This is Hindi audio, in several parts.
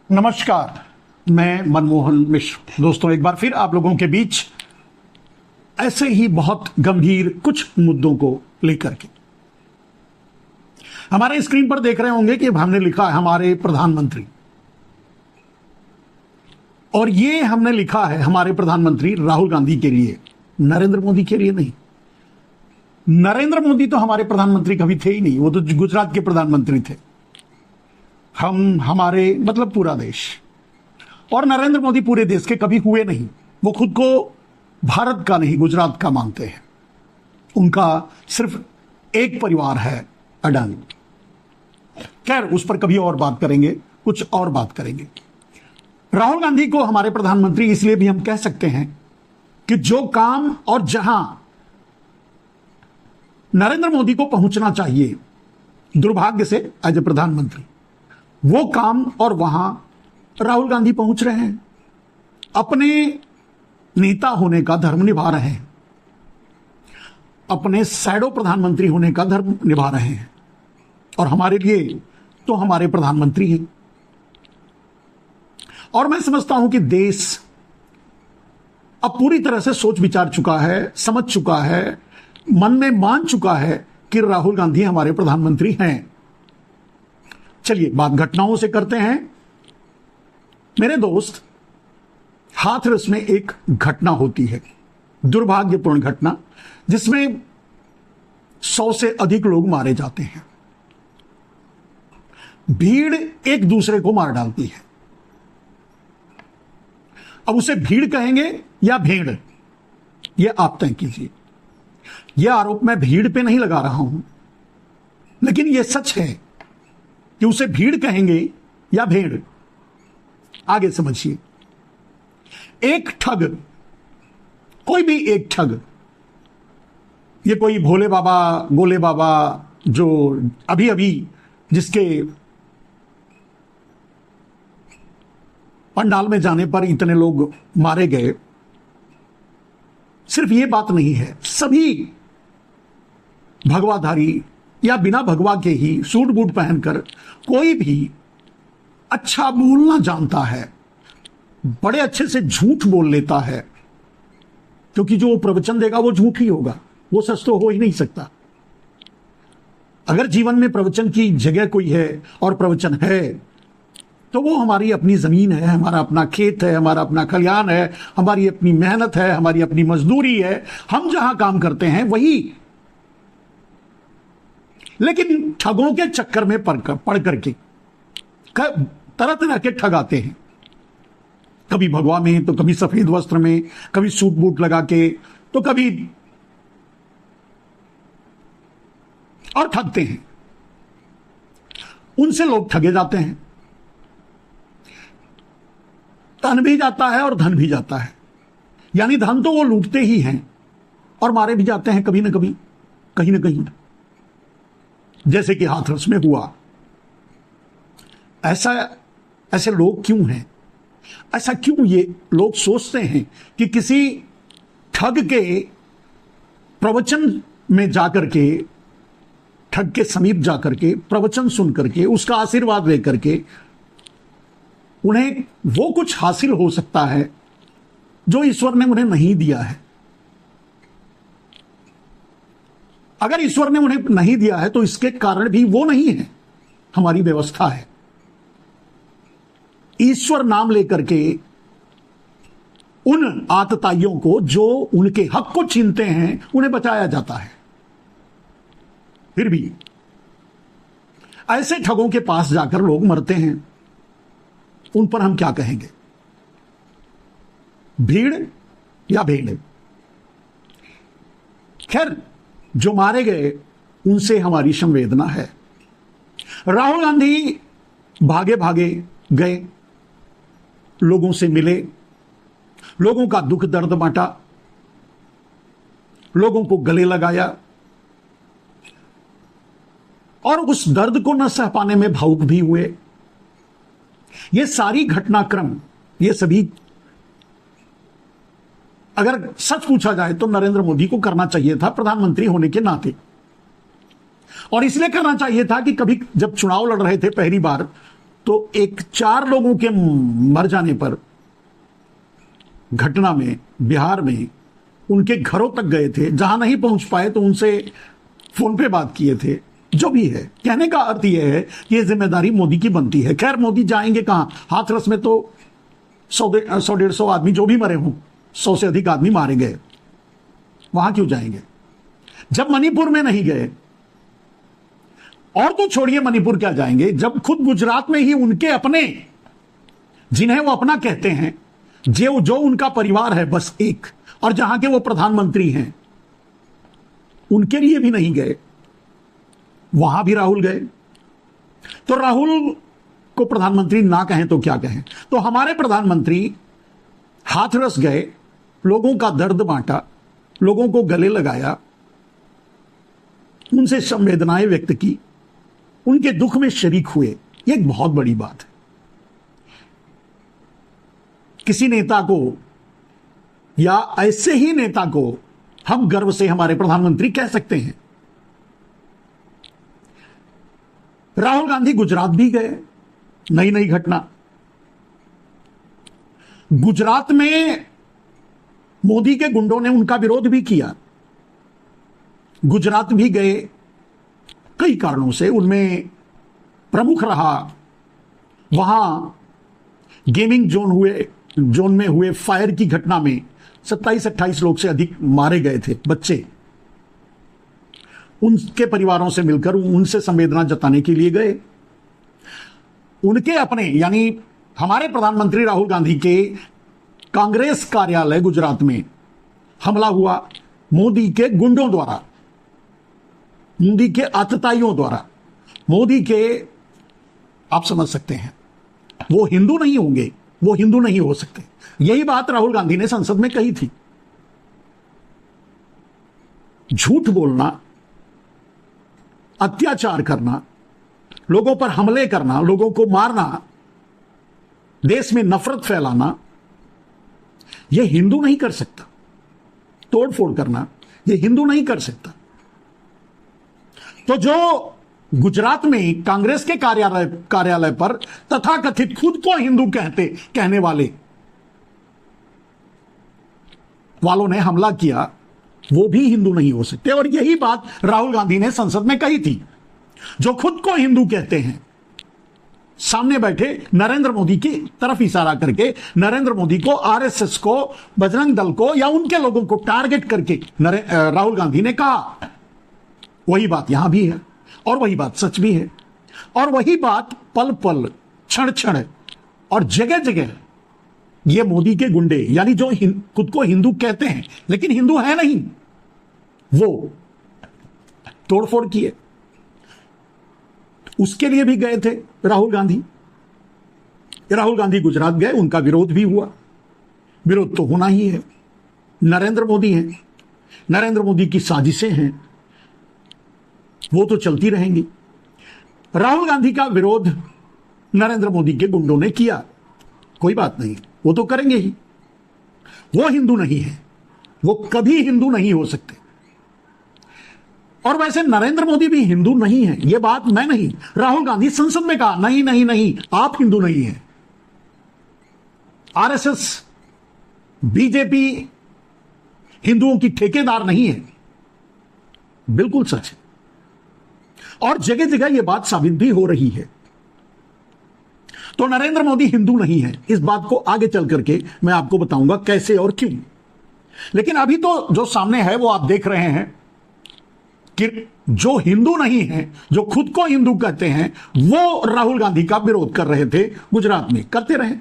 नमस्कार। मैं मनमोहन मिश्र दोस्तों एक बार फिर आप लोगों के बीच ऐसे ही बहुत गंभीर कुछ मुद्दों को लेकर के हमारे स्क्रीन पर देख रहे होंगे कि हमने लिखा है हमारे प्रधानमंत्री, और ये हमने लिखा है हमारे प्रधानमंत्री राहुल गांधी के लिए, नरेंद्र मोदी के लिए नहीं। नरेंद्र मोदी तो हमारे प्रधानमंत्री कभी थे ही नहीं, वो तो गुजरात के प्रधानमंत्री थे। हमारे मतलब पूरा देश, और नरेंद्र मोदी पूरे देश के कभी हुए नहीं। वो खुद को भारत का नहीं गुजरात का मानते हैं। उनका सिर्फ एक परिवार है, अडानी। खैर, उस पर कभी और बात करेंगे, कुछ और बात करेंगे। राहुल गांधी को हमारे प्रधानमंत्री इसलिए भी हम कह सकते हैं कि जो काम और जहां नरेंद्र मोदी को पहुंचना चाहिए दुर्भाग्य से एज ए प्रधानमंत्री, वो काम और वहां राहुल गांधी पहुंच रहे हैं। अपने नेता होने का धर्म निभा रहे हैं, अपने शैडो प्रधानमंत्री होने का धर्म निभा रहे हैं, और हमारे लिए तो हमारे प्रधानमंत्री हैं। और मैं समझता हूं कि देश अब पूरी तरह से सोच विचार चुका है, समझ चुका है, मन में मान चुका है कि राहुल गांधी हमारे प्रधानमंत्री हैं। चलिए बात घटनाओं से करते हैं। मेरे दोस्त, हाथरस में एक घटना होती है, दुर्भाग्यपूर्ण घटना, जिसमें 100 से अधिक लोग मारे जाते हैं। भीड़ एक दूसरे को मार डालती है। अब उसे भीड़ कहेंगे या भेड़, यह आप तय कीजिए। यह आरोप मैं भीड़ पे नहीं लगा रहा हूं, लेकिन यह सच है कि उसे भीड़ कहेंगे या भेड़, आगे समझिए। एक ठग, कोई भी एक ठग, ये कोई भोले बाबा गोले बाबा जो अभी अभी जिसके पंडाल में जाने पर इतने लोग मारे गए, सिर्फ ये बात नहीं है, सभी भगवाधारी या बिना भगवा के ही सूट बूट पहनकर कोई भी अच्छा बोलना जानता है, बड़े अच्छे से झूठ बोल लेता है, क्योंकि जो प्रवचन देगा वो झूठ ही होगा, वो सच तो हो ही नहीं सकता। अगर जीवन में प्रवचन की जगह कोई है और प्रवचन है, तो वो हमारी अपनी जमीन है, हमारा अपना खेत है, हमारा अपना खलियान है, हमारी अपनी मेहनत है, हमारी अपनी मजदूरी है, हम जहां काम करते हैं वही। लेकिन ठगों के चक्कर में पड़ करके तरह तरह के ठग आते हैं, कभी भगवा में, तो कभी सफेद वस्त्र में, कभी सूट बूट लगा के, तो कभी, और ठगते हैं। उनसे लोग ठगे जाते हैं, तन भी जाता है और धन भी जाता है। यानी धन तो वो लूटते ही हैं और मारे भी जाते हैं कभी ना कभी, कहीं ना कहीं, जैसे कि हाथरस में हुआ। ऐसे लोग क्यों हैं? ऐसा क्यों ये लोग सोचते हैं कि किसी ठग के प्रवचन में जाकर के, ठग के समीप जाकर के प्रवचन सुन करके, उसका आशीर्वाद लेकर के उन्हें वो कुछ हासिल हो सकता है जो ईश्वर ने उन्हें नहीं दिया है। अगर ईश्वर ने उन्हें नहीं दिया है तो इसके कारण भी वो नहीं है, हमारी व्यवस्था है। ईश्वर नाम लेकर के उन आतताइयों को जो उनके हक को छीनते हैं उन्हें बचाया जाता है। फिर भी ऐसे ठगों के पास जाकर लोग मरते हैं, उन पर हम क्या कहेंगे? भीड़ या भेड़? खैर, जो मारे गए उनसे हमारी संवेदना है। राहुल गांधी भागे भागे गए, लोगों से मिले, लोगों का दुख दर्द बांटा, लोगों को गले लगाया, और उस दर्द को न सह पाने में भावुक भी हुए। ये सारी घटनाक्रम, ये सभी अगर सच पूछा जाए तो नरेंद्र मोदी को करना चाहिए था प्रधानमंत्री होने के नाते, और इसलिए करना चाहिए था कि कभी जब चुनाव लड़ रहे थे पहली बार तो एक 4 लोगों के मर जाने पर घटना में बिहार में उनके घरों तक गए थे, जहां नहीं पहुंच पाए तो उनसे फोन पे बात किए थे। जो भी है, कहने का अर्थ यह है कि यह जिम्मेदारी मोदी की बनती है। खैर, मोदी जाएंगे कहां? हाथरस में तो 100-150 आदमी जो भी मरे हों, 100 से अधिक आदमी मारे गए, वहां क्यों जाएंगे? जब मणिपुर में नहीं गए, और तो छोड़िए मणिपुर क्या जाएंगे, जब खुद गुजरात में ही उनके अपने, जिन्हें वो अपना कहते हैं, जो उनका परिवार है बस एक, और जहां के वो प्रधानमंत्री हैं, उनके लिए भी नहीं गए, वहां भी राहुल गए। तो राहुल को प्रधानमंत्री ना कहें तो क्या कहें? तो हमारे प्रधानमंत्री हाथरस गए, लोगों का दर्द बांटा, लोगों को गले लगाया, उनसे संवेदनाएं व्यक्त की, उनके दुख में शरीक हुए। यह एक बहुत बड़ी बात है। किसी नेता को या ऐसे ही नेता को हम गर्व से हमारे प्रधानमंत्री कह सकते हैं। राहुल गांधी गुजरात भी गए, नई नई घटना। गुजरात में मोदी के गुंडों ने उनका विरोध भी किया। गुजरात भी गए कई कारणों से, उनमें प्रमुख रहा वहां गेमिंग जोन में हुए फायर की घटना में 27-28 लोग से अधिक मारे गए थे, बच्चे। उनके परिवारों से मिलकर उनसे संवेदना जताने के लिए गए। उनके अपने, यानी हमारे प्रधानमंत्री राहुल गांधी के कांग्रेस कार्यालय गुजरात में हमला हुआ मोदी के गुंडों द्वारा, मोदी के आतताइयों द्वारा। मोदी के, आप समझ सकते हैं, वो हिंदू नहीं होंगे, वो हिंदू नहीं हो सकते। यही बात राहुल गांधी ने संसद में कही थी। झूठ बोलना, अत्याचार करना, लोगों पर हमले करना, लोगों को मारना, देश में नफरत फैलाना, यह हिंदू नहीं कर सकता। तोड़फोड़ करना, यह हिंदू नहीं कर सकता। तो जो गुजरात में कांग्रेस के कार्यालय पर तथाकथित खुद को हिंदू कहने वालों ने हमला किया, वो भी हिंदू नहीं हो सकते। और यही बात राहुल गांधी ने संसद में कही थी। जो खुद को हिंदू कहते हैं, सामने बैठे नरेंद्र मोदी की तरफ इशारा करके, नरेंद्र मोदी को, आरएसएस को, बजरंग दल को या उनके लोगों को टारगेट करके राहुल गांधी ने कहा। वही बात यहां भी है, और वही बात सच भी है, और वही बात पल पल, क्षण क्षण और जगह जगह ये मोदी के गुंडे, यानी जो खुद को हिंदू कहते हैं लेकिन हिंदू है नहीं, वो तोड़फोड़ किए। उसके लिए भी गए थे राहुल गांधी। राहुल गांधी गुजरात गए, उनका विरोध भी हुआ। विरोध तो होना ही है। नरेंद्र मोदी हैं, नरेंद्र मोदी की साजिशें हैं, वो तो चलती रहेंगी। राहुल गांधी का विरोध नरेंद्र मोदी के गुंडों ने किया, कोई बात नहीं, वो तो करेंगे ही। वो हिंदू नहीं है, वो कभी हिंदू नहीं हो सकते। और वैसे नरेंद्र मोदी भी हिंदू नहीं है, यह बात मैं नहीं, राहुल गांधी संसद में कहा, नहीं नहीं नहीं, आप हिंदू नहीं हैं। आरएसएस, बीजेपी हिंदुओं की ठेकेदार नहीं है। बिल्कुल सच है, और जगह जगह यह बात साबित भी हो रही है। तो नरेंद्र मोदी हिंदू नहीं है, इस बात को आगे चल करके मैं आपको बताऊंगा कैसे और क्यों। लेकिन अभी तो जो सामने है वो आप देख रहे हैं कि जो हिंदू नहीं है, जो खुद को हिंदू कहते हैं, वो राहुल गांधी का विरोध कर रहे थे गुजरात में, करते रहे।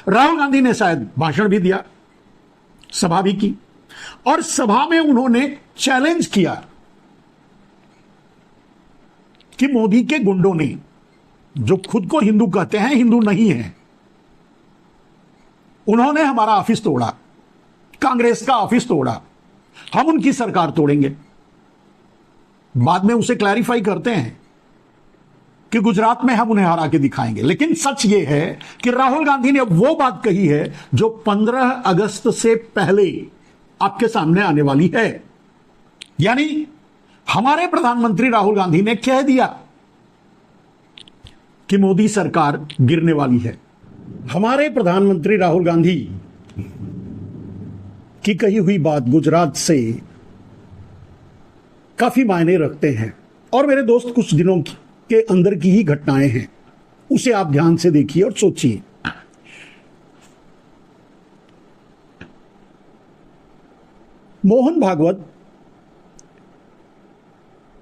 राहुल गांधी ने शायद भाषण भी दिया, सभा भी की, और सभा में उन्होंने चैलेंज किया कि मोदी के गुंडों ने, जो खुद को हिंदू कहते हैं, हिंदू नहीं है, उन्होंने हमारा ऑफिस तोड़ा, कांग्रेस का ऑफिस तोड़ा, हम उनकी सरकार तोड़ेंगे। बाद में उसे क्लैरिफाई करते हैं कि गुजरात में हम उन्हें हरा के दिखाएंगे। लेकिन सच यह है कि राहुल गांधी ने वो बात कही है जो 15 अगस्त से पहले आपके सामने आने वाली है। यानी हमारे प्रधानमंत्री राहुल गांधी ने कह दिया कि मोदी सरकार गिरने वाली है। हमारे प्रधानमंत्री राहुल गांधी की कही हुई बात गुजरात से काफी मायने रखते हैं। और मेरे दोस्त, कुछ दिनों के अंदर की ही घटनाएं हैं, उसे आप ध्यान से देखिए और सोचिए। मोहन भागवत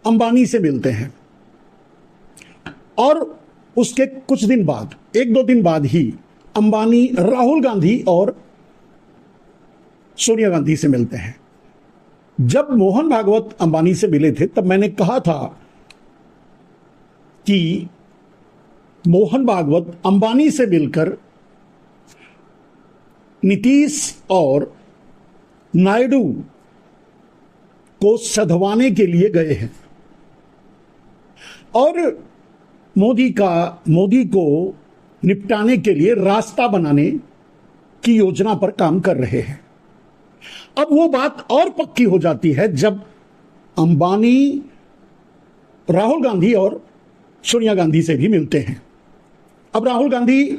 अंबानी से मिलते हैं और उसके कुछ दिन बाद, एक दो दिन बाद ही अंबानी राहुल गांधी और सोनिया गांधी से मिलते हैं। जब मोहन भागवत अंबानी से मिले थे तब मैंने कहा था कि मोहन भागवत अंबानी से मिलकर नीतीश और नायडू को सधवाने के लिए गए हैं और मोदी को निपटाने के लिए रास्ता बनाने की योजना पर काम कर रहे हैं। अब वो बात और पक्की हो जाती है जब अंबानी राहुल गांधी और सोनिया गांधी से भी मिलते हैं। अब राहुल गांधी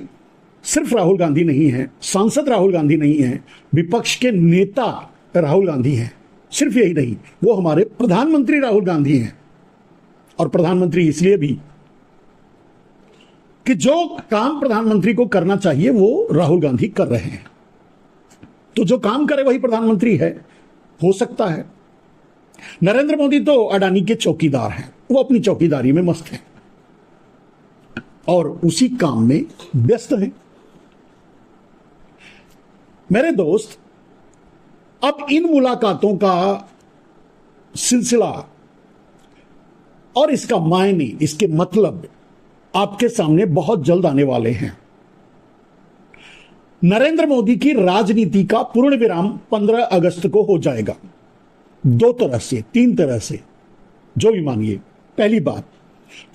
सिर्फ राहुल गांधी नहीं है, सांसद राहुल गांधी नहीं है, विपक्ष के नेता राहुल गांधी हैं। सिर्फ यही नहीं, वो हमारे प्रधानमंत्री राहुल गांधी हैं। और प्रधानमंत्री इसलिए भी कि जो काम प्रधानमंत्री को करना चाहिए वो राहुल गांधी कर रहे हैं। तो जो काम करे वही प्रधानमंत्री है, हो सकता है। नरेंद्र मोदी तो अडानी के चौकीदार हैं, वो अपनी चौकीदारी में मस्त हैं और उसी काम में व्यस्त हैं। मेरे दोस्त, अब इन मुलाकातों का सिलसिला और इसका मायने, इसके मतलब आपके सामने बहुत जल्द आने वाले हैं। नरेंद्र मोदी की राजनीति का पूर्ण विराम 15 अगस्त को हो जाएगा। 2 तरह से, 3 तरह से, जो भी मानिए। पहली बात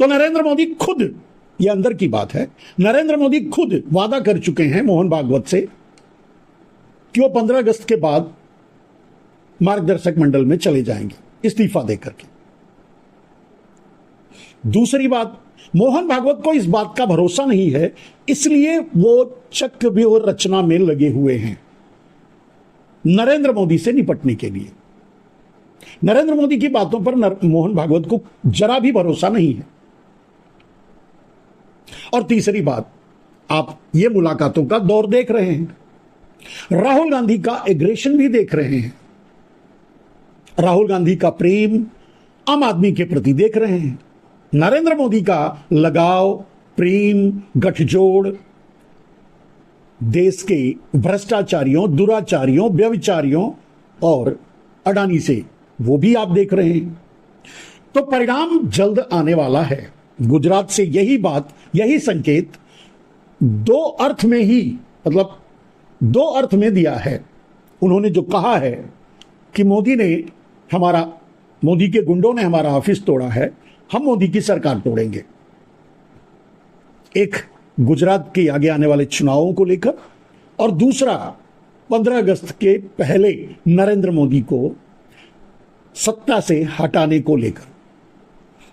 तो नरेंद्र मोदी खुद, यह अंदर की बात है, नरेंद्र मोदी खुद वादा कर चुके हैं मोहन भागवत से कि वो 15 अगस्त के बाद मार्गदर्शक मंडल में चले जाएंगे इस्तीफा देकर के। दूसरी बात, मोहन भागवत को इस बात का भरोसा नहीं है, इसलिए वो चक्रव्यूह रचना में लगे हुए हैं नरेंद्र मोदी से निपटने के लिए। नरेंद्र मोदी की बातों पर मोहन भागवत को जरा भी भरोसा नहीं है। और तीसरी बात, आप ये मुलाकातों का दौर देख रहे हैं, राहुल गांधी का एग्रेशन भी देख रहे हैं, राहुल गांधी का प्रेम आम आदमी के प्रति देख रहे हैं, नरेंद्र मोदी का लगाव, प्रेम, गठजोड़ देश के भ्रष्टाचारियों, दुराचारियों, व्यभिचारियों और अडानी से, वो भी आप देख रहे हैं। तो परिणाम जल्द आने वाला है। गुजरात से यही बात, यही संकेत 2 अर्थ में ही, मतलब 2 अर्थ में दिया है। उन्होंने जो कहा है कि मोदी के गुंडों ने हमारा ऑफिस तोड़ा है, हम मोदी की सरकार तोड़ेंगे। एक गुजरात के आगे आने वाले चुनावों को लेकर और दूसरा 15 अगस्त के पहले नरेंद्र मोदी को सत्ता से हटाने को लेकर।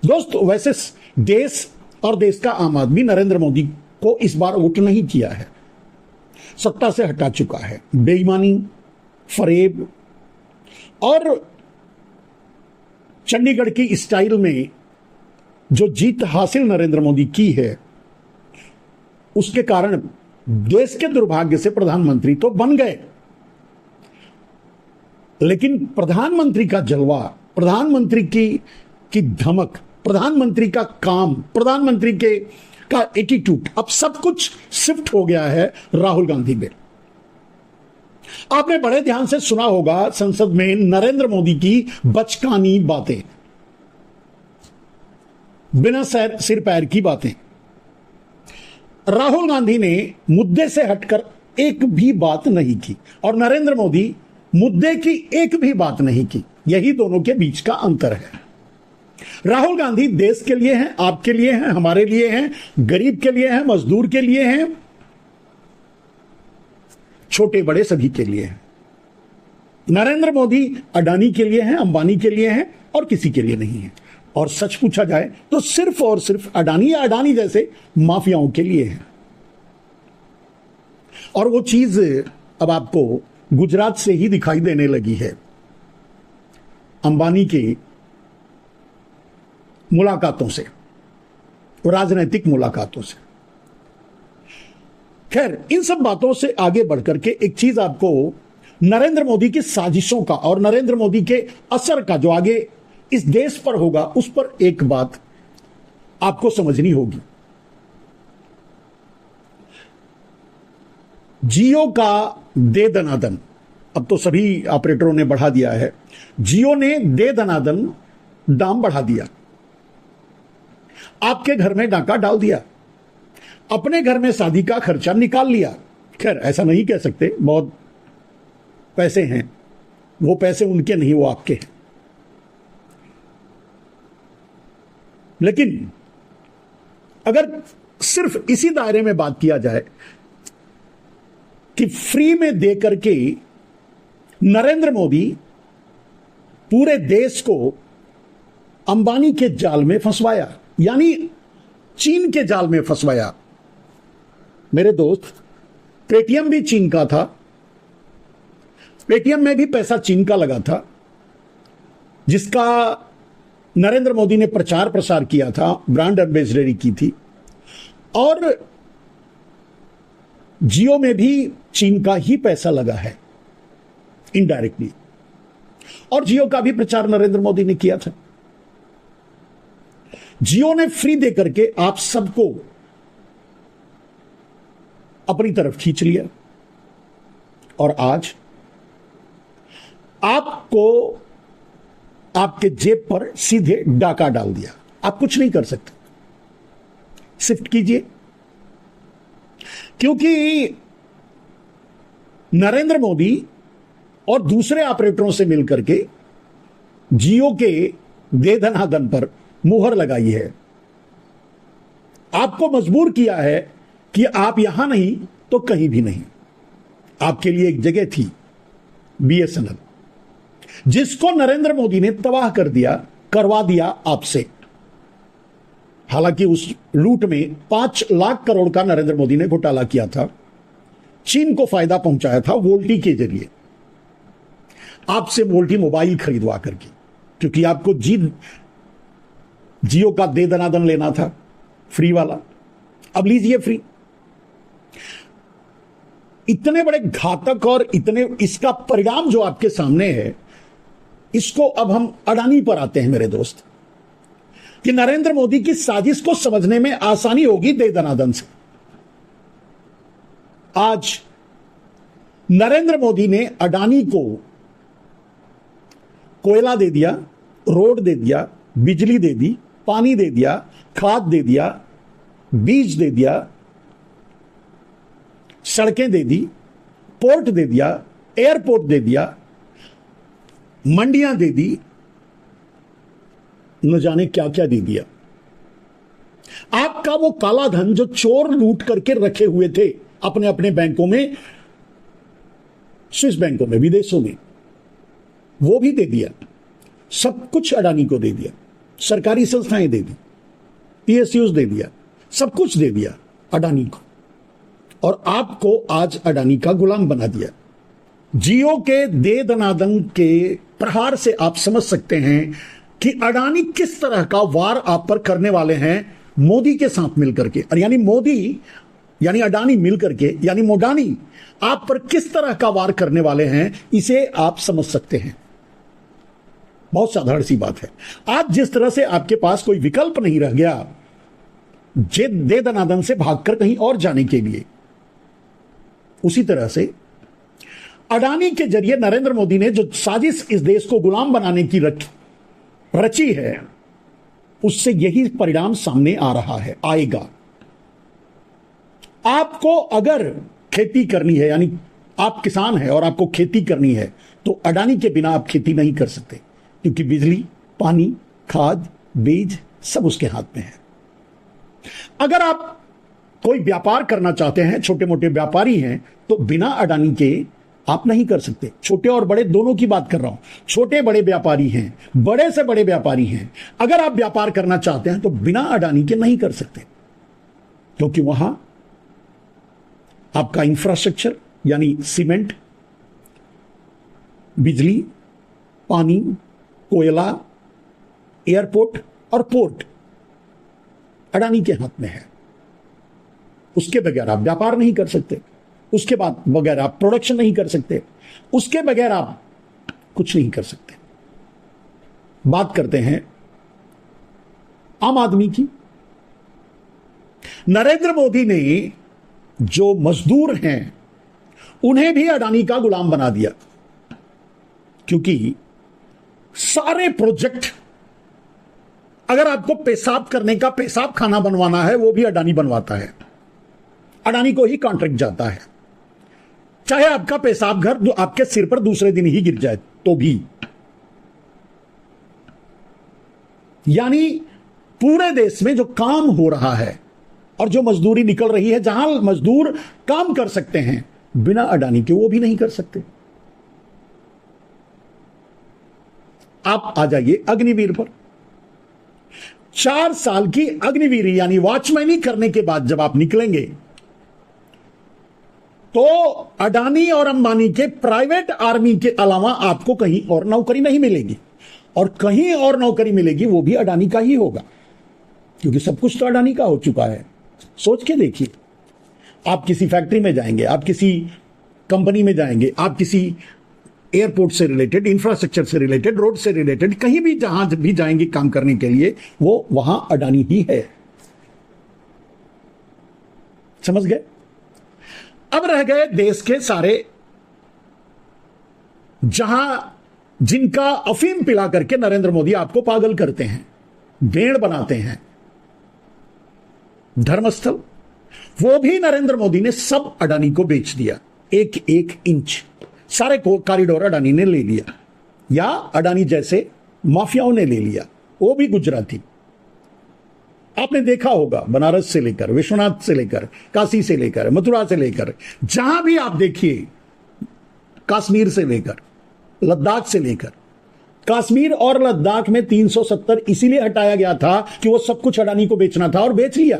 दोस्त, वैसे देश और देश का आम आदमी नरेंद्र मोदी को इस बार वोट नहीं किया है, सत्ता से हटा चुका है। बेईमानी, फरेब और चंडीगढ़ की स्टाइल में जो जीत हासिल नरेंद्र मोदी की है, उसके कारण देश के दुर्भाग्य से प्रधानमंत्री तो बन गए, लेकिन प्रधानमंत्री का जलवा, प्रधानमंत्री की धमक, प्रधानमंत्री का काम, प्रधानमंत्री का एटीट्यूड, अब सब कुछ शिफ्ट हो गया है राहुल गांधी में। आपने बड़े ध्यान से सुना होगा संसद में नरेंद्र मोदी की बचकानी बातें, बिना सिर पैर की बातें। राहुल गांधी ने मुद्दे से हटकर एक भी बात नहीं की और नरेंद्र मोदी मुद्दे की एक भी बात नहीं की। यही दोनों के बीच का अंतर है। राहुल गांधी देश के लिए हैं, आपके लिए हैं, हमारे लिए हैं, गरीब के लिए हैं, मजदूर के लिए हैं, छोटे बड़े सभी के लिए हैं। नरेंद्र मोदी अडानी के लिए हैं, अंबानी के लिए हैं और किसी के लिए नहीं है। और सच पूछा जाए तो सिर्फ और सिर्फ अडानी या अडानी जैसे माफियाओं के लिए है। और वो चीज अब आपको गुजरात से ही दिखाई देने लगी है, अंबानी की मुलाकातों से, राजनीतिक मुलाकातों से। खैर, इन सब बातों से आगे बढ़कर के एक चीज आपको नरेंद्र मोदी की साजिशों का और नरेंद्र मोदी के असर का जो आगे इस देश पर होगा, उस पर एक बात आपको समझनी होगी। जियो का दे दनादन अब तो सभी ऑपरेटरों ने बढ़ा दिया है। जियो ने दे दनादन दाम बढ़ा दिया, आपके घर में डाका डाल दिया, अपने घर में शादी का खर्चा निकाल लिया। खैर, ऐसा नहीं कह सकते, बहुत पैसे हैं, वो पैसे उनके नहीं, वो आपके हैं। लेकिन अगर सिर्फ इसी दायरे में बात किया जाए कि फ्री में दे करके नरेंद्र मोदी पूरे देश को अंबानी के जाल में फंसवाया, यानी चीन के जाल में फंसवाया। मेरे दोस्त, पेटीएम भी चीन का था, पेटीएम में भी पैसा चीन का लगा था, जिसका नरेंद्र मोदी ने प्रचार प्रसार किया था, ब्रांड एम्बेसडरी की थी। और जियो में भी चीन का ही पैसा लगा है इनडायरेक्टली, और जियो का भी प्रचार नरेंद्र मोदी ने किया था। जियो ने फ्री दे करके आप सबको अपनी तरफ खींच लिया, और आज आपको आपके जेब पर सीधे डाका डाल दिया। आप कुछ नहीं कर सकते, शिफ्ट कीजिए, क्योंकि नरेंद्र मोदी और दूसरे ऑपरेटरों से मिलकर के जियो के दे दनादन पर मुहर लगाई है। आपको मजबूर किया है कि आप यहां नहीं तो कहीं भी नहीं। आपके लिए एक जगह थी, बीएसएनएल, जिसको नरेंद्र मोदी ने तबाह कर दिया, करवा दिया आपसे। हालांकि उस लूट में 5 लाख करोड़ का नरेंद्र मोदी ने घोटाला किया था, चीन को फायदा पहुंचाया था वोल्टी के जरिए, आपसे वोल्टी मोबाइल खरीदवा करके, क्योंकि आपको जियो का दे दनादन लेना था, फ्री वाला। अब लीजिए फ्री। इतने बड़े घातक और इतने, इसका परिणाम जो आपके सामने है, इसको अब हम अडानी पर आते हैं मेरे दोस्त, कि नरेंद्र मोदी की साजिश को समझने में आसानी होगी दे दनादन से। आज नरेंद्र मोदी ने अडानी को कोयला दे दिया, रोड दे दिया, बिजली दे दी, पानी दे दिया, खाद दे दिया, बीज दे दिया, सड़कें दे दी, पोर्ट दे दिया, एयरपोर्ट दे दिया, मंडियां दे दी, न जाने क्या क्या दे दिया। आपका वो काला धन जो चोर लूट करके रखे हुए थे अपने अपने बैंकों में, स्विस बैंकों में, विदेशों में, वो भी दे दिया। सब कुछ अडानी को दे दिया, सरकारी संस्थाएं दे दी, पीएसयूज दे दिया, सब कुछ दे दिया अडानी को, और आपको आज अडानी का गुलाम बना दिया। जियो के दे दनादन के प्रहार से आप समझ सकते हैं कि अडानी किस तरह का वार आप पर करने वाले हैं मोदी के साथ मिलकर के। और यानी मोदी यानी अडानी मिलकर के, यानी मोडानी आप पर किस तरह का वार करने वाले हैं, इसे आप समझ सकते हैं। बहुत साधारण सी बात है। आज जिस तरह से आपके पास कोई विकल्प नहीं रह गया दे दनादन से भागकर कहीं और जाने के लिए, उसी तरह से अडानी के जरिए नरेंद्र मोदी ने जो साजिश इस देश को गुलाम बनाने की रची है, उससे यही परिणाम सामने आ रहा है, आएगा। आपको अगर खेती करनी है, यानी आप किसान हैं और आपको खेती करनी है, तो अडानी के बिना आप खेती नहीं कर सकते, क्योंकि बिजली, पानी, खाद, बीज सब उसके हाथ में है। अगर आप कोई व्यापार करना चाहते हैं, छोटे मोटे व्यापारी हैं, तो बिना अडानी के आप नहीं कर सकते। छोटे और बड़े दोनों की बात कर रहा हूं, छोटे बड़े व्यापारी हैं, बड़े से बड़े व्यापारी हैं। अगर आप व्यापार करना चाहते हैं तो बिना अडानी के नहीं कर सकते, क्योंकि वहां आपका इंफ्रास्ट्रक्चर यानी सीमेंट, बिजली, पानी, कोयला, एयरपोर्ट और पोर्ट अडानी के हाथ में है। उसके बगैर आप व्यापार नहीं कर सकते, उसके बाद बगैर आप प्रोडक्शन नहीं कर सकते, उसके बगैर आप कुछ नहीं कर सकते। बात करते हैं आम आदमी की। नरेंद्र मोदी ने जो मजदूर हैं उन्हें भी अडानी का गुलाम बना दिया, क्योंकि सारे प्रोजेक्ट, अगर आपको पेशाब करने का पेशाब खाना बनवाना है वो भी अडानी बनवाता है, अडानी को ही कॉन्ट्रैक्ट जाता है। चाहे आपका पेशाब घर आपके सिर पर दूसरे दिन ही गिर जाए तो भी। यानी पूरे देश में जो काम हो रहा है और जो मजदूरी निकल रही है, जहां मजदूर काम कर सकते हैं बिना अडानी के, वो भी नहीं कर सकते। आप आ जाइए अग्निवीर पर। 4 साल की अग्निवीर यानी वॉचमैनी करने के बाद जब आप निकलेंगे तो अडानी और अंबानी के प्राइवेट आर्मी के अलावा आपको कहीं और नौकरी नहीं मिलेगी, और कहीं और नौकरी मिलेगी वो भी अडानी का ही होगा, क्योंकि सब कुछ तो अडानी का हो चुका है। सोच के देखिए, आप किसी फैक्ट्री में जाएंगे, आप किसी कंपनी में जाएंगे, आप किसी एयरपोर्ट से रिलेटेड, इंफ्रास्ट्रक्चर से रिलेटेड, रोड से रिलेटेड, कहीं भी जहां भी जाएंगे काम करने के लिए, वो वहां अडानी ही है। समझ गए? अब रह गए देश के सारे, जहां जिनका अफीम पिला करके नरेंद्र मोदी आपको पागल करते हैं, भेड़ बनाते हैं। धर्मस्थल, वो भी नरेंद्र मोदी ने सब अडानी को बेच दिया, एक एक इंच। सारे कॉरिडोर अडानी ने ले लिया, या अडानी जैसे माफियाओं ने ले लिया, वो भी गुजराती। आपने देखा होगा, बनारस से लेकर, विश्वनाथ से लेकर, काशी से लेकर, मथुरा से लेकर, जहां भी आप देखिए, कश्मीर से लेकर, लद्दाख से लेकर, कश्मीर और लद्दाख में 370 इसीलिए हटाया गया था कि वो सब कुछ अडानी को बेचना था, और बेच लिया।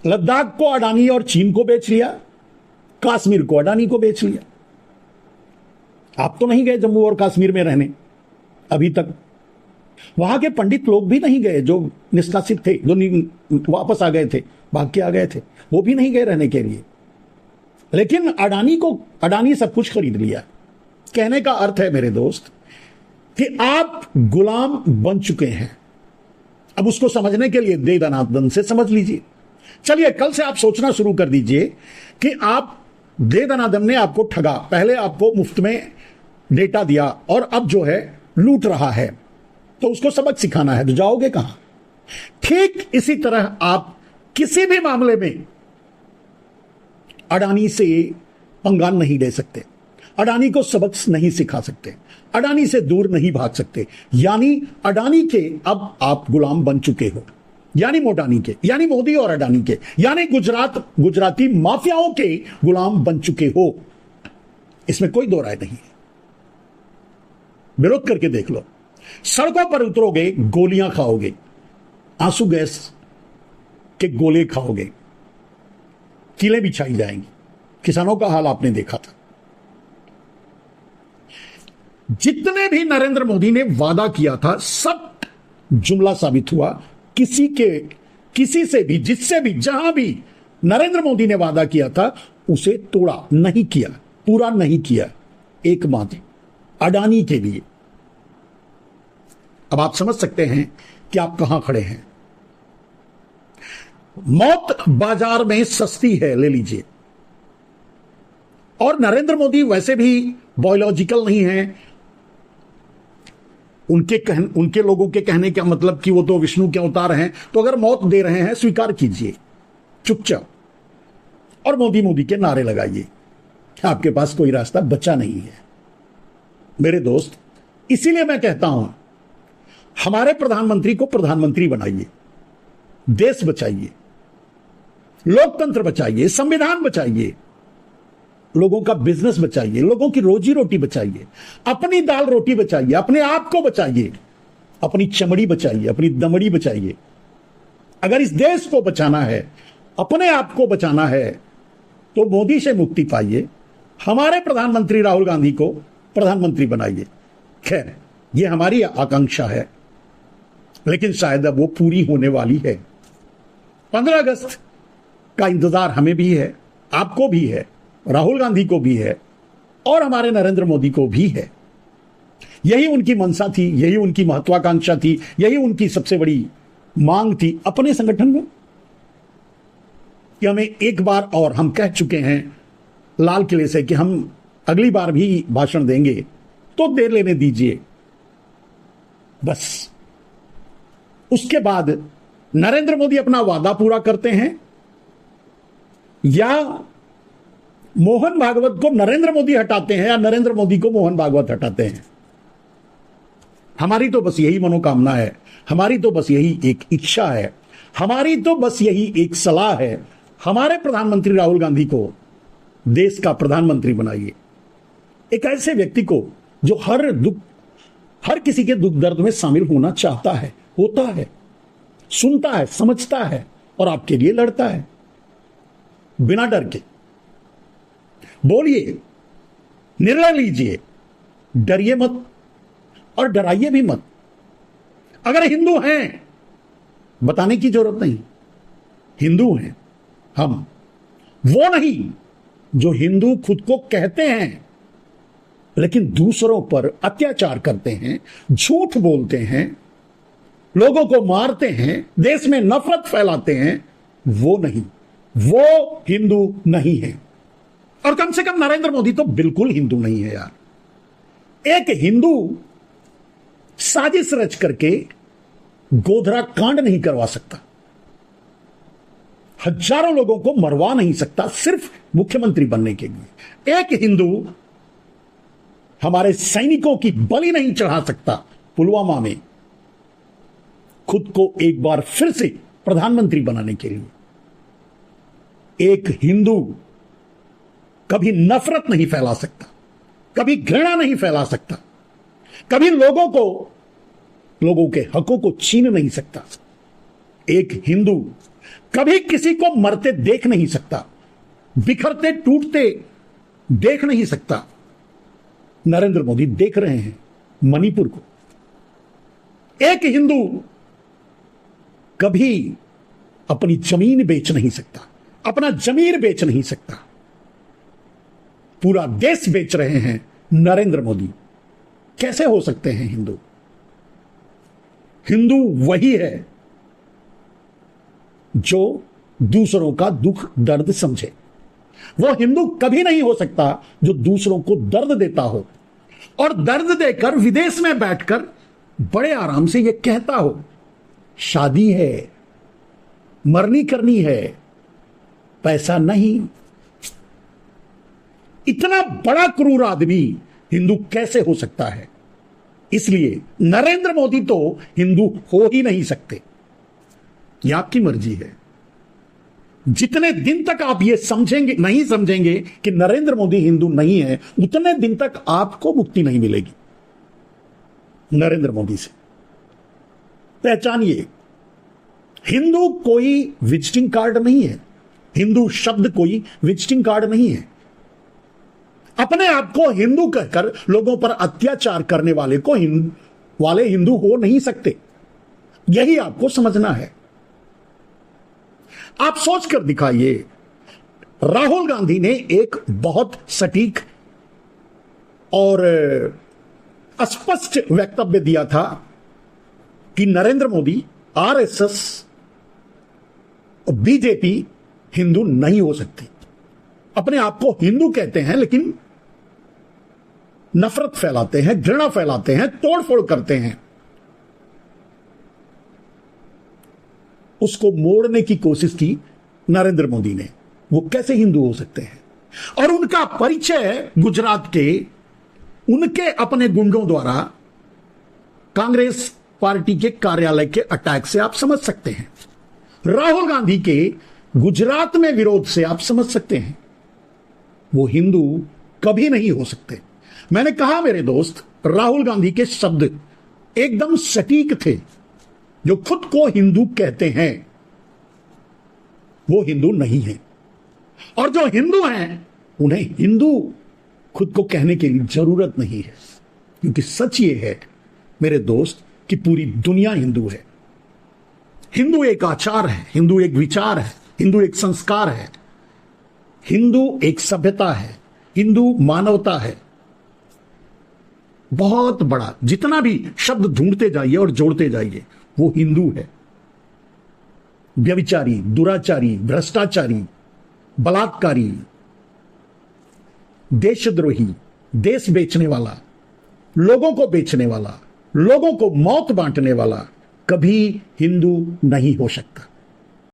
लद्दाख को अडानी और चीन को बेच लिया, कश्मीर को अडानी को बेच लिया। आप तो नहीं गए जम्मू और कश्मीर में रहने अभी तक, वहां के पंडित लोग भी नहीं गए जो निष्कासित थे, जो वापस आ गए थे, भाग के आ गए थे, वो भी नहीं गए रहने के लिए। लेकिन अडानी सब कुछ खरीद लिया। कहने का अर्थ है मेरे दोस्त कि आप गुलाम बन चुके हैं। अब उसको समझने के लिए दे दनादन से समझ लीजिए। चलिए, कल से आप सोचना शुरू कर दीजिए कि आप, दे दनादन ने आपको ठगा, पहले आपको मुफ्त में डेटा दिया और अब जो है लूट रहा है, तो उसको सबक सिखाना है, तो जाओगे कहां? ठीक इसी तरह आप किसी भी मामले में अडानी से पंगा नहीं ले सकते, अडानी को सबक नहीं सिखा सकते, अडानी से दूर नहीं भाग सकते। यानी अडानी के अब आप गुलाम बन चुके हो, यानी मोडानी के, यानी मोदी और अडानी के, यानी गुजराती माफियाओं के गुलाम बन चुके हो। इसमें कोई दो राय नहीं है। विरोध करके देख लो। सड़कों पर उतरोगे, गोलियां खाओगे, आंसू गैस के गोले खाओगे, किले बिछाई जाएंगी। किसानों का हाल आपने देखा था। जितने भी नरेंद्र मोदी ने वादा किया था सब जुमला साबित हुआ। किसी से भी, जिससे भी, जहां भी नरेंद्र मोदी ने वादा किया था उसे तोड़ा, नहीं किया, पूरा नहीं किया, एकमात्र अडानी के लिए। अब आप समझ सकते हैं कि आप कहां खड़े हैं। मौत बाजार में सस्ती है, ले लीजिए। और नरेंद्र मोदी वैसे भी बायोलॉजिकल नहीं है। उनके लोगों के कहने का मतलब कि वो तो विष्णु के अवतार हैं, तो अगर मौत दे रहे हैं स्वीकार कीजिए चुपचाप, और मोदी के नारे लगाइए। आपके पास कोई रास्ता बचा नहीं है मेरे दोस्त। इसीलिए मैं कहता हूं, हमारे प्रधानमंत्री को प्रधानमंत्री बनाइए, देश बचाइए, लोकतंत्र बचाइए, संविधान बचाइए, लोगों का बिजनेस बचाइए, लोगों की रोजी रोटी बचाइए, अपनी दाल रोटी बचाइए, अपने आप को बचाइए, अपनी चमड़ी बचाइए, अपनी दमड़ी बचाइए। अगर इस देश को बचाना है, अपने आप को बचाना है, तो मोदी से मुक्ति पाइए, हमारे प्रधानमंत्री राहुल गांधी को प्रधानमंत्री बनाइए। खैर, यह हमारी आकांक्षा है, लेकिन शायद अब वो पूरी होने वाली है। 15 अगस्त का इंतजार हमें भी है, आपको भी है, राहुल गांधी को भी है, और हमारे नरेंद्र मोदी को भी है। यही उनकी मंशा थी, यही उनकी महत्वाकांक्षा थी, यही उनकी सबसे बड़ी मांग थी अपने संगठन में, कि हमें एक बार और, हम कह चुके हैं लाल किले से कि हम अगली बार भी भाषण देंगे, तो दे लेने दीजिए। बस उसके बाद नरेंद्र मोदी अपना वादा पूरा करते हैं, या मोहन भागवत को नरेंद्र मोदी हटाते हैं, या नरेंद्र मोदी को मोहन भागवत हटाते हैं। हमारी तो बस यही मनोकामना है, हमारी तो बस यही एक इच्छा है, हमारी तो बस यही एक सलाह है। हमारे प्रधानमंत्री राहुल गांधी को देश का प्रधानमंत्री बनाइए, एक ऐसे व्यक्ति को जो हर किसी के दुख दर्द में शामिल होना चाहता है, होता है, सुनता है, समझता है और आपके लिए लड़ता है बिना डर के। बोलिए, निर्णय लीजिए, डरिए मत और डराइए भी मत। अगर हिंदू हैं, बताने की जरूरत नहीं, हिंदू हैं हम, वो नहीं जो हिंदू खुद को कहते हैं लेकिन दूसरों पर अत्याचार करते हैं, झूठ बोलते हैं, लोगों को मारते हैं, देश में नफरत फैलाते हैं। वो नहीं, वो हिंदू नहीं है। और कम से कम नरेंद्र मोदी तो बिल्कुल हिंदू नहीं है यार। एक हिंदू साजिश रच करके गोधरा कांड नहीं करवा सकता, हजारों लोगों को मरवा नहीं सकता सिर्फ मुख्यमंत्री बनने के लिए। एक हिंदू हमारे सैनिकों की बलि नहीं चढ़ा सकता पुलवामा में खुद को एक बार फिर से प्रधानमंत्री बनाने के लिए। एक हिंदू कभी नफरत नहीं फैला सकता, कभी घृणा नहीं फैला सकता, कभी लोगों के हकों को छीन नहीं सकता। एक हिंदू कभी किसी को मरते देख नहीं सकता, बिखरते टूटते देख नहीं सकता। नरेंद्र मोदी देख रहे हैं मणिपुर को। एक हिंदू कभी अपनी जमीन बेच नहीं सकता, अपना जमीर बेच नहीं सकता। पूरा देश बेच रहे हैं नरेंद्र मोदी। कैसे हो सकते हैं हिंदू? हिंदू वही है जो दूसरों का दुख दर्द समझे। वो हिंदू कभी नहीं हो सकता जो दूसरों को दर्द देता हो और दर्द देकर विदेश में बैठकर बड़े आराम से ये कहता हो शादी है, मरनी करनी है, पैसा नहीं। इतना बड़ा क्रूर आदमी हिंदू कैसे हो सकता है? इसलिए नरेंद्र मोदी तो हिंदू हो ही नहीं सकते। यह आपकी मर्जी है। जितने दिन तक आप ये नहीं समझेंगे कि नरेंद्र मोदी हिंदू नहीं है, उतने दिन तक आपको मुक्ति नहीं मिलेगी नरेंद्र मोदी से। पहचानिए, हिंदू कोई विजिटिंग कार्ड नहीं है, हिंदू शब्द कोई विजिटिंग कार्ड नहीं है। अपने आप को हिंदू कहकर लोगों पर अत्याचार करने वाले हिंदू हो नहीं सकते। यही आपको समझना है। आप सोच कर दिखाइए। राहुल गांधी ने एक बहुत सटीक और स्पष्ट वक्तव्य दिया था कि नरेंद्र मोदी, आरएसएस और बीजेपी हिंदू नहीं हो सकती। अपने आप को हिंदू कहते हैं लेकिन नफरत फैलाते हैं, घृणा फैलाते हैं, तोड़फोड़ करते हैं। उसको मोड़ने की कोशिश की नरेंद्र मोदी ने। वो कैसे हिंदू हो सकते हैं? और उनका परिचय गुजरात के उनके अपने गुंडों द्वारा कांग्रेस पार्टी के कार्यालय के अटैक से आप समझ सकते हैं। राहुल गांधी के गुजरात में विरोध से आप समझ सकते हैं। वो हिंदू कभी नहीं हो सकते। मैंने कहा मेरे दोस्त, राहुल गांधी के शब्द एकदम सटीक थे। जो खुद को हिंदू कहते हैं वो हिंदू नहीं है, और जो हिंदू हैं उन्हें हिंदू खुद को कहने की जरूरत नहीं है, क्योंकि सच ये है मेरे दोस्त कि पूरी दुनिया हिंदू है। हिंदू एक आचार है, हिंदू एक विचार है, हिंदू एक संस्कार है, हिंदू एक सभ्यता है, हिंदू मानवता है। बहुत बड़ा, जितना भी शब्द ढूंढते जाइए और जोड़ते जाइए वो हिंदू है। व्यभिचारी, दुराचारी, भ्रष्टाचारी, बलात्कारी, देशद्रोही, देश बेचने वाला, लोगों को बेचने वाला, लोगों को मौत बांटने वाला कभी हिंदू नहीं हो सकता।